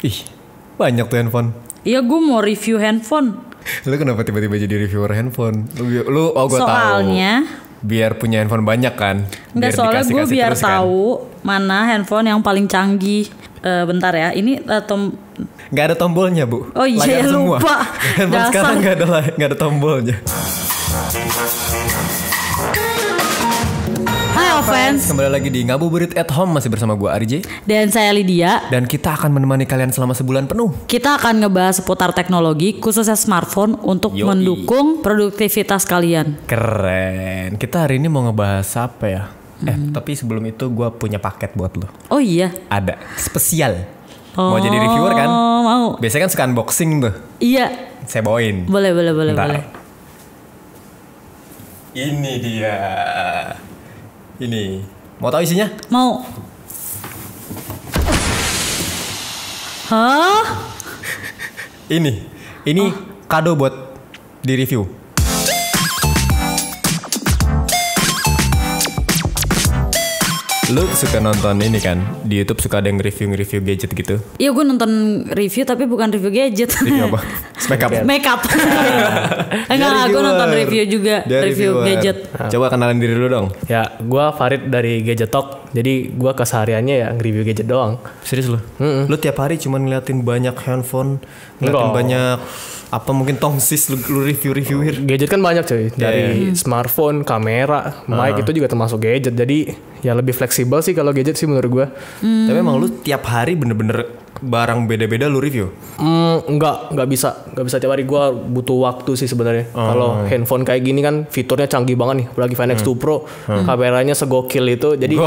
Ih, banyak tuh handphone. Iya, gue mau review handphone. Lu kenapa tiba-tiba jadi reviewer handphone? Lu gue tahu. Soalnya biar punya handphone banyak kan? enggak, soalnya gue biar terus tahu mana handphone yang paling canggih. Bentar ya, ini nggak ada tombolnya, Bu. Oh iya, Layar semua. lupa. Handphone sekarang nggak ada tombolnya. Hai fans, kembali lagi di Ngabuburit at Home, masih bersama gue RJ dan saya Lydia. Dan kita akan menemani kalian selama sebulan penuh. Kita akan ngebahas seputar teknologi, khususnya smartphone untuk mendukung produktivitas kalian. Keren. Kita hari ini mau ngebahas apa ya? Tapi sebelum itu gue punya paket buat lo. Oh iya? Ada, spesial. Mau jadi reviewer kan? Mau. Biasanya kan suka unboxing tuh. Iya. Saya bawain. Boleh. Ini dia. Ini. Mau tahu isinya? Mau. Hah? Ini kado buat di review. Lu suka nonton ini kan? Di YouTube suka ada yang review gadget gitu. Iya, gue nonton review tapi bukan review gadget. Review apa? Makeup. Enggak, gue nonton review juga. Review gadget. Coba kenalin diri lu dong. Ya, gue Farid dari Gadget Talk. Jadi gue kesehariannya ya nge-review gadget doang. Serius lu? Lu tiap hari cuma ngeliatin banyak handphone, ngeliatin banyak apa mungkin tongsis lu review-reviewin. Gadget kan banyak cuy. Dari smartphone, kamera, mic itu juga termasuk gadget. Jadi ya lebih fleksibel sih kalau gadget sih menurut gue. Tapi emang lu tiap hari bener-bener barang beda-beda lu review? Nggak bisa tiap hari. Gue butuh waktu sih sebenarnya. Kalau handphone kayak gini kan fiturnya canggih banget nih, apalagi Find X2 Pro, kameranya segokil itu. Jadi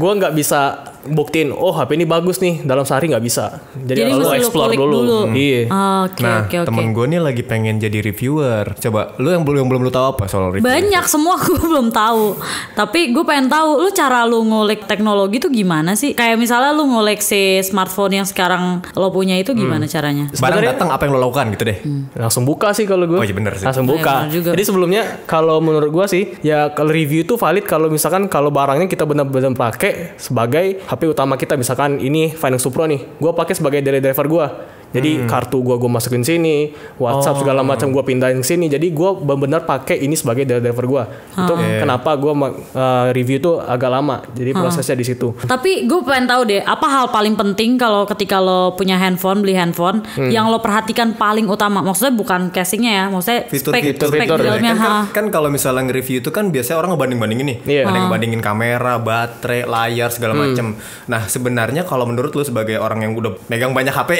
gue nggak bisa buktiin, oh HP ini bagus nih dalam sehari, nggak bisa. Jadi lu explore dulu. Iya. Oke. Temen gue nih lagi pengen jadi reviewer. Coba lu yang belum lu tahu apa soal review? Banyak, semua gue belum tahu. Tapi gue pengen tahu, lu cara lu ngulik teknologi tuh gimana sih? Kayak misalnya lu ngulik si smartphone yang sekarang lo punya itu gimana caranya? Barang datang apa yang lo lakukan gitu deh? Langsung buka sih kalau gue. Oh iya bener sih. Langsung buka. Jadi sebelumnya kalau menurut gue sih ya kalau review itu valid kalau misalkan kalau barangnya kita benar-benar pakai sebagai HP utama kita. Misalkan ini Find X2 Pro nih, gue pakai sebagai daily driver gue. Jadi kartu gue masukin sini, WhatsApp segala macam gue pindahin ke sini. Jadi gue benar-benar pakai ini sebagai daily driver gue. Itu kenapa gue review itu agak lama. Jadi prosesnya di situ. Tapi gue pengen tahu deh, apa hal paling penting kalau ketika lo punya handphone, beli handphone, yang lo perhatikan paling utama? Maksudnya bukan casingnya ya, maksudnya spek dalamnya. Kan kalau misalnya nge-review itu kan biasanya orang ngebanding-bandingin nih. Ada yang ngebandingin kamera, baterai, layar segala macam. Nah sebenarnya kalau menurut lo sebagai orang yang udah megang banyak HP,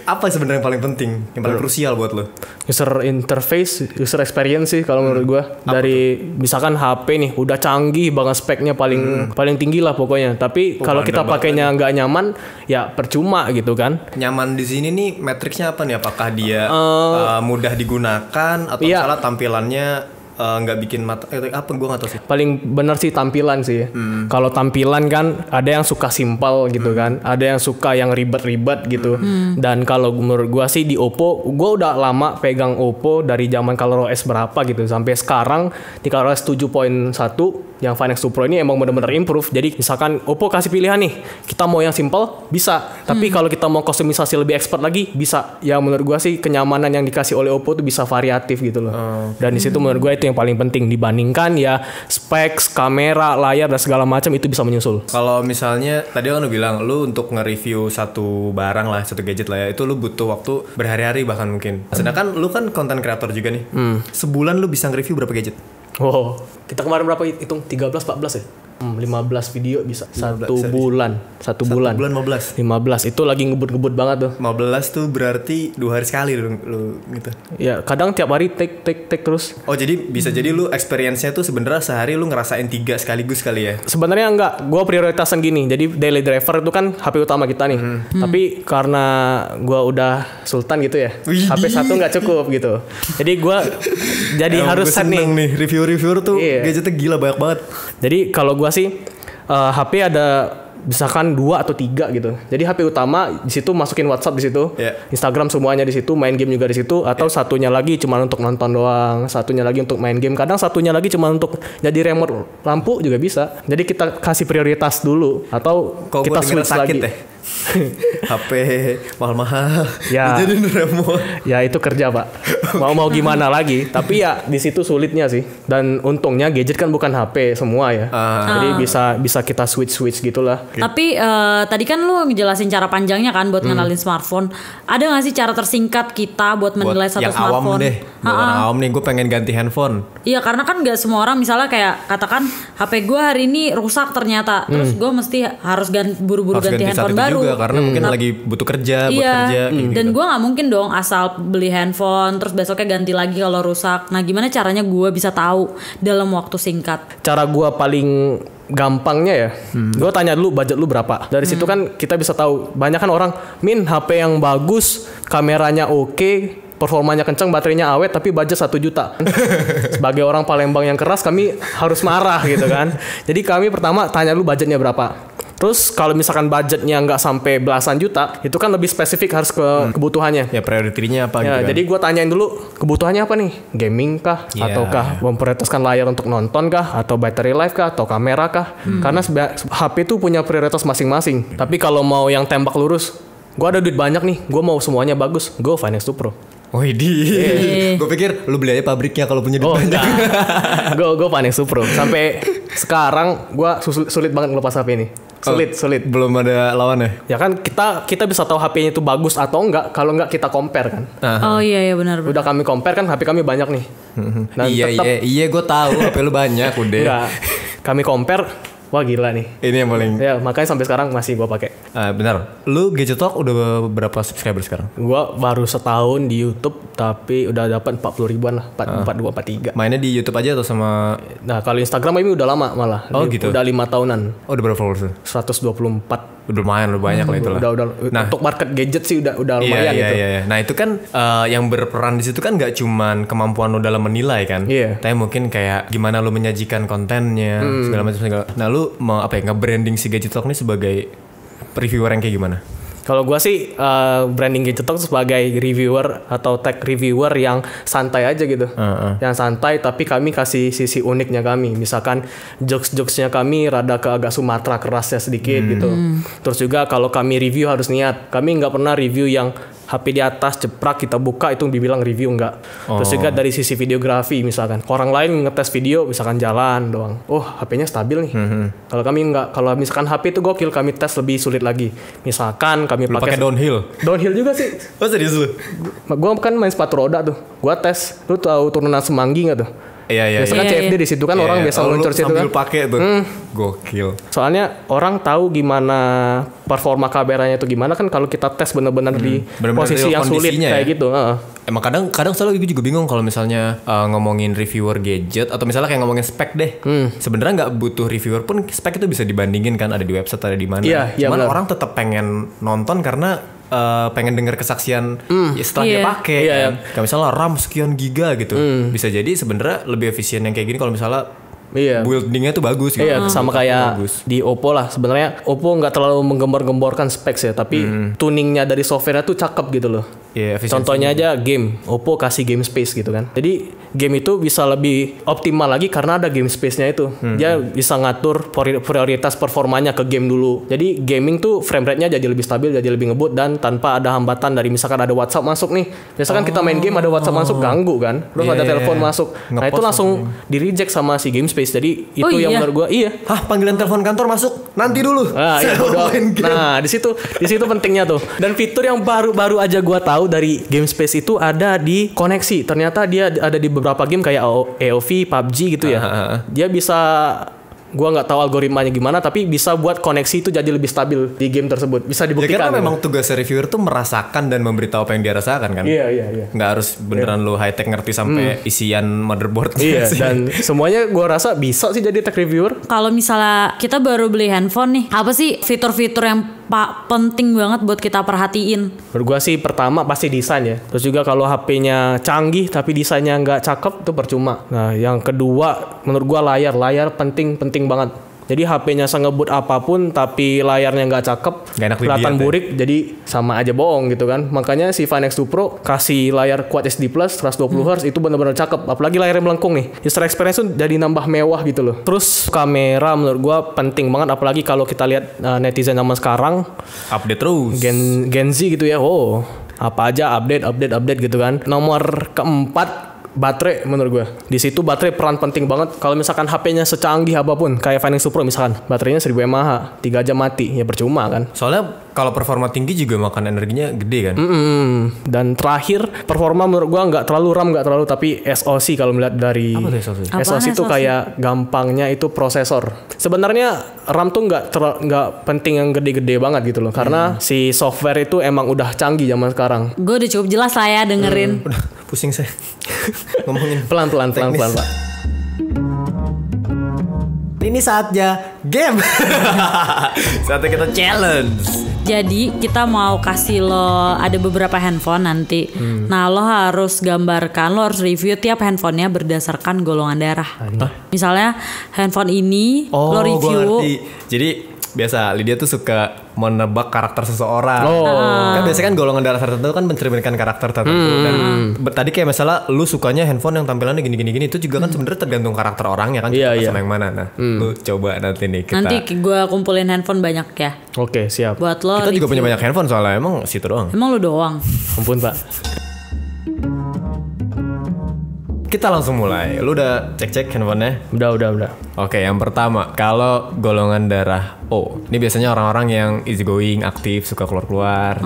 apa sebenarnya yang paling penting, yang paling krusial buat lo? User interface, user experience sih kalau menurut gue. Dari misalkan HP nih udah canggih banget, speknya paling tinggi lah pokoknya. Tapi kalau kita pakainya nggak nyaman, ya percuma gitu kan. Nyaman di sini nih matriksnya apa nih? Apakah dia mudah digunakan atau misalnya tampilannya nggak bikin mata apa gue nggak tahu sih. Paling benar sih tampilan sih. Kalau tampilan kan ada yang suka simpel gitu kan, ada yang suka yang ribet-ribet gitu. Dan kalau menurut gue sih di Oppo, gue udah lama pegang Oppo dari zaman ColorOS berapa gitu sampai sekarang di ColorOS 7.1 yang Find X2 Pro ini emang benar-benar improve. Jadi misalkan Oppo kasih pilihan nih, kita mau yang simple bisa, tapi kalau kita mau kustomisasi lebih expert lagi bisa. Ya menurut gue sih kenyamanan yang dikasih oleh Oppo tuh bisa variatif gitu loh. Dan di situ menurut gue itu yang paling penting dibandingkan ya specs, kamera, layar dan segala macam itu bisa menyusul. Kalau misalnya tadi kan lu bilang lu untuk nge-review satu barang lah, satu gadget lah ya, itu lu butuh waktu berhari-hari bahkan mungkin. Sedangkan lu kan content creator juga nih. Sebulan lu bisa nge-review berapa gadget? Wow, kita kemarin berapa hitung? 13-14 ya? 15 video bisa. 1 bulan 15 itu lagi ngebut-ngebut banget tuh. 15 tuh berarti 2 hari sekali lu gitu. Ya kadang tiap hari take terus. Oh jadi bisa jadi lu experience-nya tuh sebenarnya sehari lu ngerasain 3 sekaligus kali ya? Sebenarnya enggak, gue prioritasan gini. Jadi daily driver itu kan HP utama kita nih. Tapi karena gue udah sultan gitu ya, HP satu nggak cukup gitu. Jadi gue jadi harus set nih. Reviewer tuh gadgetnya gila banyak banget. Jadi kalau gue sih HP ada misalkan 2 atau 3 gitu. Jadi HP utama di situ masukin WhatsApp di situ, Instagram semuanya di situ, main game juga di situ, atau satunya lagi cuma untuk nonton doang, satunya lagi untuk main game, kadang satunya lagi cuma untuk jadi remote lampu juga bisa. Jadi kita kasih prioritas dulu atau kalo kita switch lagi. HP mahal-mahal. Ya. Dijadiin remote. Ya itu kerja Pak. Mau gimana lagi? Tapi ya di situ sulitnya sih. Dan untungnya gadget kan bukan HP semua ya. Jadi bisa kita switch gitulah. Tapi tadi kan lu ngejelasin cara panjangnya kan buat ngenalin smartphone. Ada nggak sih cara tersingkat kita buat menilai satu yang smartphone? Awam deh. Orang awam nih, gue pengen ganti handphone. Iya karena kan nggak semua orang misalnya kayak katakan HP gue hari ini rusak ternyata, terus gue mesti harus buru-buru ganti handphone baru. Juga, karena mungkin lagi butuh kerja, buat kerja. Dan gue nggak mungkin dong asal beli handphone terus besoknya ganti lagi kalau rusak. Nah gimana caranya gue bisa tahu dalam waktu singkat? Cara gue paling gampangnya ya, gue tanya dulu budget lu berapa. Dari situ kan kita bisa tahu. Banyak kan orang HP yang bagus, kameranya oke, performanya kencang, baterainya awet, tapi budget 1 juta. Sebagai orang Palembang yang keras, kami harus marah gitu kan. Jadi kami pertama tanya dulu budgetnya berapa. Terus kalau misalkan budgetnya nggak sampai belasan juta, itu kan lebih spesifik harus ke kebutuhannya. Ya prioritinya apa ya, gitu kan. Jadi gue tanyain dulu kebutuhannya apa nih? Gaming kah? Ataukah memprioritaskan layar untuk nonton kah? Atau battery life kah? Atau kamera kah? Karena HP itu punya prioritas masing-masing. Tapi kalau mau yang tembak lurus, gue ada duit banyak nih, gue mau semuanya bagus, go Finance 2 Pro. Gue pikir lu beli aja pabriknya kalau punya duit banyak. Gue Finance 2 Pro. Sampai sekarang gue sulit banget ngelepas HP ini. Sulit. Belum ada lawannya. Ya kan kita bisa tahu HP-nya itu bagus atau enggak kalau enggak kita compare kan. Oh iya benar. Udah kami compare kan HP kami banyak nih. Iya gue tahu HP lu banyak udah. Enggak. Kami compare. Wah gila nih. Ini yang paling. Ya makanya sampai sekarang masih gue pakai. Benar. Lu Gadget Talk udah berapa subscriber sekarang? Gue baru setahun di YouTube tapi udah dapat 40 ribuan lah, 42, 43. Mainnya di YouTube aja atau sama? Nah kalau Instagram ini udah lama malah. Gitu. Udah 5 tahunan. Oh udah berapa followers? 124. Udah lumayan, udah banyak lah itulah. Nah, untuk market gadget sih udah lumayan gitu. Iya. Nah itu kan yang berperan di situ kan nggak cuman kemampuan lo dalam menilai kan. Iya. Tapi mungkin kayak gimana lo menyajikan kontennya segala macam. Nah lu mau nge-branding si Gadget Talk ini sebagai reviewer yang kayak gimana? Kalau gue sih branding Gadget Talk sebagai reviewer atau tech reviewer yang santai aja gitu. Yang santai tapi kami kasih sisi uniknya kami. Misalkan jokes-jokesnya kami rada ke agak Sumatera kerasnya sedikit gitu. Terus juga kalau kami review harus niat. Kami nggak pernah review yang HP di atas jeprak kita buka itu dibilang review enggak. Terus juga dari sisi videografi misalkan. Orang lain ngetes video misalkan jalan doang. Oh HP-nya stabil nih. Kalau kami enggak. Kalau misalkan HP itu gokil kami tes lebih sulit lagi. Misalkan kami pakai downhill. Downhill juga sih. Oh serius lu? Gue kan main sepatu roda tuh. Gue tes. Lu tahu turunan Semanggi nggak tuh? Iya. Biasanya CFD di situ kan orang biasa meluncur situ kan. Sambil pakai tuh. Gokil. Soalnya orang tahu gimana performa kameranya itu gimana kan kalau kita tes benar-benar di posisi yang sulit kayak gitu. Emang kadang selalu gue juga bingung kalau misalnya ngomongin reviewer gadget atau misalnya kayak ngomongin spek deh. Sebenarnya nggak butuh reviewer pun spek itu bisa dibandingin kan, ada di website, ada di mana. Cuman orang tetap pengen nonton karena pengen dengar kesaksian setelah dia pakai. Kayak misalnya RAM sekian giga gitu. Bisa jadi sebenarnya lebih efisien yang kayak gini kalau misalnya buildingnya tuh bagus gitu. Iya, sama kayak di Oppo lah. Sebenarnya Oppo nggak terlalu menggembor-gemborkan specs ya, tapi tuningnya dari softwarenya tuh cakep gitu loh. Contohnya aja game, Oppo kasih game space gitu kan. Jadi game itu bisa lebih optimal lagi karena ada game space-nya itu. Dia bisa ngatur prioritas performanya ke game dulu. Jadi gaming tuh frame rate-nya jadi lebih stabil, jadi lebih ngebut dan tanpa ada hambatan dari misalkan ada WhatsApp masuk nih. Misalkan kita main game ada WhatsApp masuk ganggu kan. Terus ada telepon masuk. Nah itu langsung di-reject sama si game space. Jadi itu yang menurut gue panggilan telepon kantor masuk nanti dulu. Nah di situ pentingnya tuh. Dan fitur yang baru aja gue tahu dari game space itu ada di koneksi. Ternyata dia ada di beberapa game kayak AOV, PUBG gitu ya. Dia bisa, gua nggak tahu algoritmanya gimana, tapi bisa buat koneksi itu jadi lebih stabil di game tersebut. Bisa dibuktikan. Ya karena memang tugas reviewer tuh merasakan dan memberitahu apa yang dia rasakan kan. Iya. Nggak harus beneran lu high tech ngerti sampai isian motherboard. Iya. Dan semuanya gua rasa bisa sih jadi tech reviewer. Kalau misalnya kita baru beli handphone nih, apa sih fitur-fitur yang penting banget buat kita perhatiin? Menurut gua sih pertama pasti desain ya. Terus juga kalau HP-nya canggih tapi desainnya nggak cakep itu percuma. Nah yang kedua menurut gua layar penting banget. Jadi HP-nya sengebut apapun tapi layarnya nggak cakep, kelihatan burik, jadi sama aja bohong gitu kan. Makanya si Find X2 Pro kasih layar Quad HD Plus 120 Hz itu benar-benar cakep. Apalagi layarnya melengkung nih. User experience tuh jadi nambah mewah gitu loh. Terus kamera menurut gua penting banget, apalagi kalau kita lihat netizen zaman sekarang update terus. Gen Z gitu ya. Oh, apa aja update gitu kan. Nomor keempat, baterai menurut gue. Di situ baterai peran penting banget. Kalau misalkan HP-nya secanggih apapun, kayak Find X2 Pro misalkan, baterainya 1000 mAh, 3 jam mati, ya percuma kan. Soalnya kalau performa tinggi juga makan energinya gede kan. Dan terakhir, performa menurut gue nggak terlalu tapi SoC kalau melihat dari apa tuh SoC? SoC itu kayak gampangnya itu prosesor. Sebenarnya RAM tuh nggak penting yang gede-gede banget gitu loh, karena si software itu emang udah canggih zaman sekarang. Gue udah cukup jelas lah ya dengerin. Udah pusing saya ngomongin pelan. Ini saatnya game. Saatnya kita challenge. Jadi kita mau kasih lo ada beberapa handphone nanti. Nah lo harus gambarkan, lo harus review tiap handphonenya berdasarkan golongan darah. Misalnya handphone ini lo review. Gua ngerti. Jadi biasa Lydia tuh suka menebak karakter seseorang. Kan biasanya kan golongan darah tertentu kan mencerminkan karakter tertentu. Dan tadi kayak misalnya lu sukanya handphone yang tampilannya gini itu juga kan sebenarnya tergantung karakter orangnya kan. Sama yang mana. Nah, lu coba nanti nih kita. Nanti gue kumpulin handphone banyak ya. Oke, siap. Buat lo. Kita juga punya banyak handphone soalnya emang situ doang. Emang lu doang. Ampun, Pak. Kita langsung mulai. Lu udah cek handphonenya? Udah. Oke, yang pertama, kalau golongan darah O. Ini biasanya orang-orang yang easygoing, aktif, suka keluar-keluar.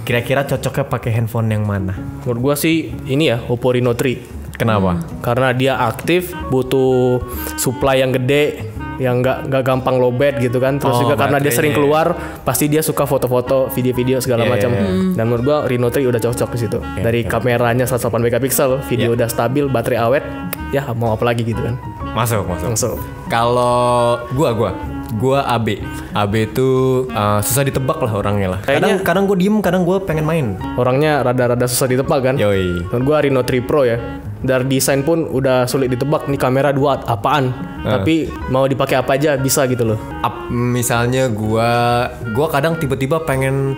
Kira-kira cocoknya pakai handphone yang mana? Menurut gua sih ini ya, Oppo Reno 3. Kenapa? Karena dia aktif, butuh supply yang gede, yang nggak gampang lowbat gitu kan. Terus juga karena dia sering keluar, pasti dia suka foto-foto, video-video segala macam. Dan menurut gua Reno 3 udah cocok di situ. Dari kameranya 108 megapiksel, video udah stabil, baterai awet, ya mau apa lagi gitu kan. Masuk. Kalau gua AB. AB itu susah ditebak lah orangnya lah. Kadang gua diem, kadang gua pengen main. Orangnya rada-rada susah ditebak kan. Yoi. Menurut gua Reno 3 Pro ya. Dari desain pun udah sulit ditebak nih, kamera 2 apaan. Tapi mau dipakai apa aja bisa gitu loh. Misalnya gua kadang tiba-tiba pengen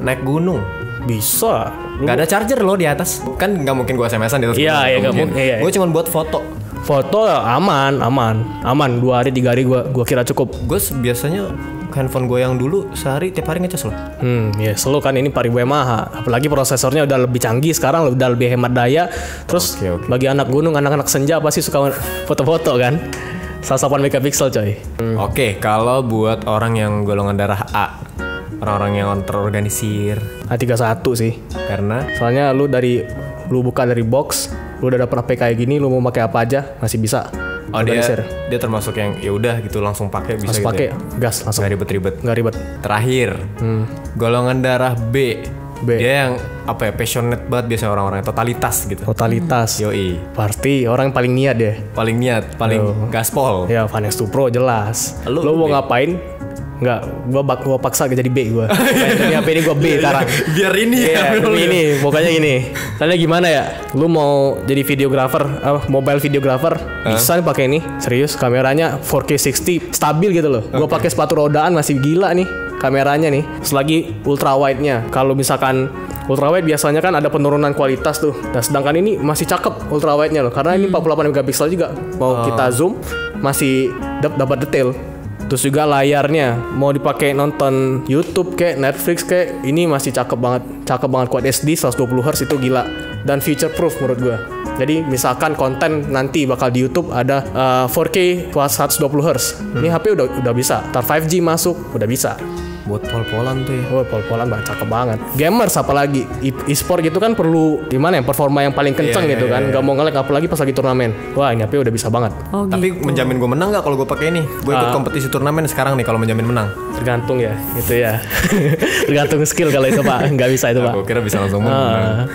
naik gunung. Bisa. Gak ada charger loh di atas. Kan gak mungkin gua SMS-an di atas. Iya, gak mungkin. Gua cuma buat foto. Foto aman. 2 hari 3 hari gua kira cukup. Gue biasanya handphone gue yang dulu sehari tiap hari ngecas loh. Ya slow kan, ini 4000 mAh. Apalagi prosesornya udah lebih canggih sekarang, udah lebih hemat daya. Terus bagi anak gunung, anak-anak senja pasti suka foto-foto kan. 108 megapiksel coy. Oke, kalau buat orang yang golongan darah A, orang-orang yang terorganisir, A31 sih. Karena soalnya lu buka dari box, lu udah dapet HP kayak gini, lu mau pakai apa aja masih bisa. Dia termasuk yang ya udah gitu langsung pakai bisa langsung gitu. Pakai gas langsung. Nggak ribet. Terakhir, golongan darah B. Dia yang passionate banget biasanya orang-orang totalitas gitu. Totalitas. Yoi. Pasti orang yang paling niat deh. Paling gaspol. Ya, Find X2 Pro jelas. Lu mau ngapain? Enggak, gua paksa jadi B gua. Ini HP ini gua B sekarang. Biar ini ini pokoknya gini. Soalnya gimana ya? Lu mau jadi videographer, mobile videographer, bisa nih pakai ini. Serius, kameranya 4K 60 stabil gitu loh. Gua pakai sepatu rodaan masih gila nih kameranya nih. Selagi ultra wide-nya. Kalau misalkan ultra wide biasanya kan ada penurunan kualitas tuh. Dan sedangkan ini masih cakep ultra wide-nya loh. Karena ini 48 megapiksel juga. Mau kita zoom masih dapat detail. Terus juga layarnya mau dipakai nonton YouTube kayak Netflix kayak ini masih cakep banget Quad HD 120 Hz itu gila dan future proof menurut gua. Jadi misalkan konten nanti bakal di YouTube ada 4K 120 Hz. Ini HP udah bisa. Ntar 5G masuk udah bisa. Buat pol-polan tuh ya. Pol-polan cakep banget. Gamers apalagi e-sport gitu kan perlu gimana ya, performa yang paling kenceng gitu kan. Gak mau nge-lag apalagi pas lagi turnamen. Wah, ini HP udah bisa banget. Tapi menjamin gue menang gak kalau gue pakai ini? Gue ikut kompetisi turnamen sekarang nih kalau menjamin menang. Tergantung ya, gitu ya. Tergantung skill kalau itu Pak. Gak bisa itu Pak. Gue kira bisa langsung menang.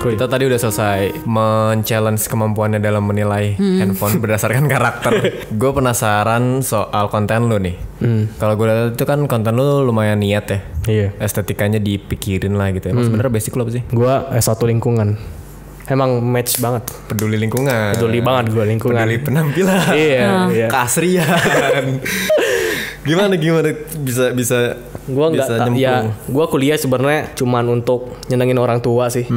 Kita tadi udah selesai men-challenge kemampuannya dalam menilai handphone berdasarkan karakter. Gue penasaran soal konten lu nih. Kalau gue lihat itu kan konten lu lumayan niat ya. Iya. Estetikanya dipikirin lah gitu ya. Sebenarnya basic lu apa sih? Gue S1 lingkungan. emang match banget. Peduli lingkungan. Peduli banget gue lingkungan. Peduli penampilan. Iya. Keasrian. Gimana bisa gua nggak ya gua kuliah sebenarnya cuman untuk nyenengin orang tua sih.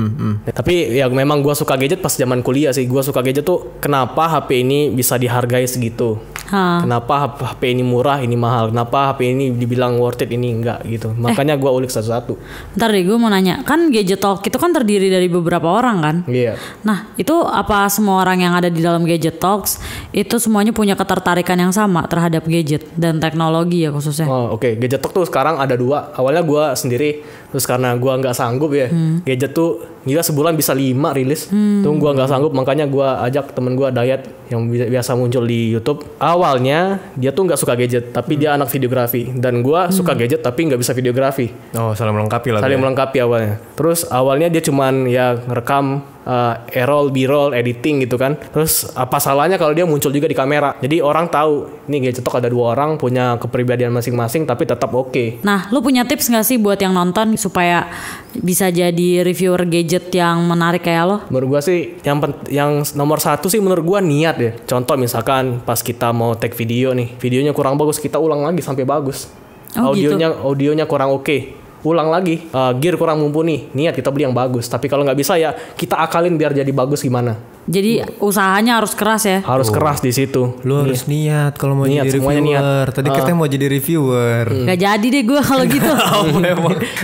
Tapi ya memang gua suka gadget pas zaman kuliah sih. Gua suka gadget tuh kenapa HP ini bisa dihargai segitu. Kenapa HP ini murah, ini mahal. Kenapa HP ini dibilang worth it, ini enggak gitu. Makanya gua ulik satu-satu. Bentar deh, gue mau nanya. Kan Gadget Talk itu kan terdiri dari beberapa orang kan? Iya. Nah, itu apa semua orang yang ada di dalam Gadget Talks itu semuanya punya ketertarikan yang sama terhadap gadget dan teknologi ya khususnya? Oh, oke. Gadget Talk tuh sekarang ada 2. Awalnya gua sendiri, terus karena gua nggak sanggup ya. Gadget tuh gila sebulan bisa 5 rilis. Tuh gua nggak sanggup, makanya gua ajak temen gua Dayat yang biasa muncul di YouTube. Awalnya dia tuh nggak suka gadget, tapi dia anak videografi, dan gua suka gadget tapi nggak bisa videografi. Oh, saling melengkapi lah. Saling melengkapi awalnya. Terus awalnya dia cuman ya ngerekam A-roll, B-roll, editing gitu kan. Terus apa salahnya kalau dia muncul juga di kamera? Jadi orang tahu ini Gadget Talk ada 2 orang punya kepribadian masing-masing tapi tetap oke. Nah, lu punya tips nggak sih buat yang nonton supaya bisa jadi reviewer gadget yang menarik kayak lo? Menurut gua sih yang nomor 1 sih menurut gua niat ya. Contoh misalkan pas kita mau take video nih, videonya kurang bagus, kita ulang lagi sampai bagus. Audionya kurang oke. Ulang lagi, gear kurang mumpuni, niat kita beli yang bagus. Tapi kalau nggak bisa ya kita akalin biar jadi bagus gimana. Jadi usahanya harus keras ya. Harus keras di situ. Lu harus niat kalau mau jadi reviewer. Tadi katanya mau jadi reviewer. Gak jadi deh gue kalau gitu.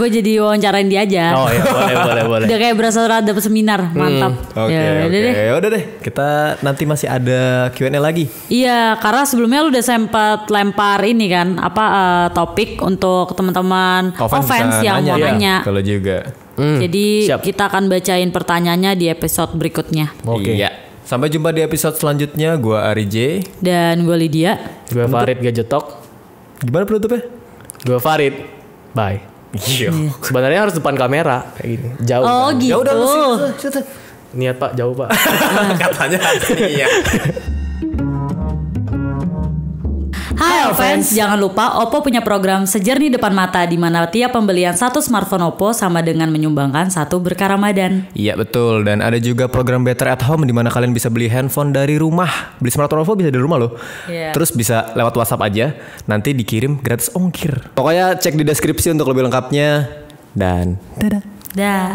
Gue jadi wawancarain dia aja. Oh ya boleh. Udah kayak berasa dapet seminar, mantap. Oke. Udah deh. Kita nanti masih ada Q&A lagi. Iya, karena sebelumnya lu udah sempat lempar ini kan, topik untuk teman-teman offense yang mau nanya. Kalau juga. Jadi kita akan bacain pertanyaannya di episode berikutnya. Oke. Iya. Sampai jumpa di episode selanjutnya. Gua Ari J. Dan gue Lydia. Gue Farid Gadget Talk. Gimana penutupnya? Gue Farid. Bye. Iya. Sebenarnya harus depan kamera kayak gini. Jauh. Oh kan? Gitu. Ya udah lu niat Pak, jauh Pak. Katanya iya. Hai fans, jangan lupa Oppo punya program Sejernih Depan Mata di mana tiap pembelian 1 smartphone Oppo sama dengan menyumbangkan 1 berkah Ramadan. Iya betul, dan ada juga program Better at Home di mana kalian bisa beli handphone dari rumah. Beli smartphone Oppo bisa dari rumah loh. Terus bisa lewat WhatsApp aja, nanti dikirim gratis ongkir. Pokoknya cek di deskripsi untuk lebih lengkapnya. Dan dadah. Dah.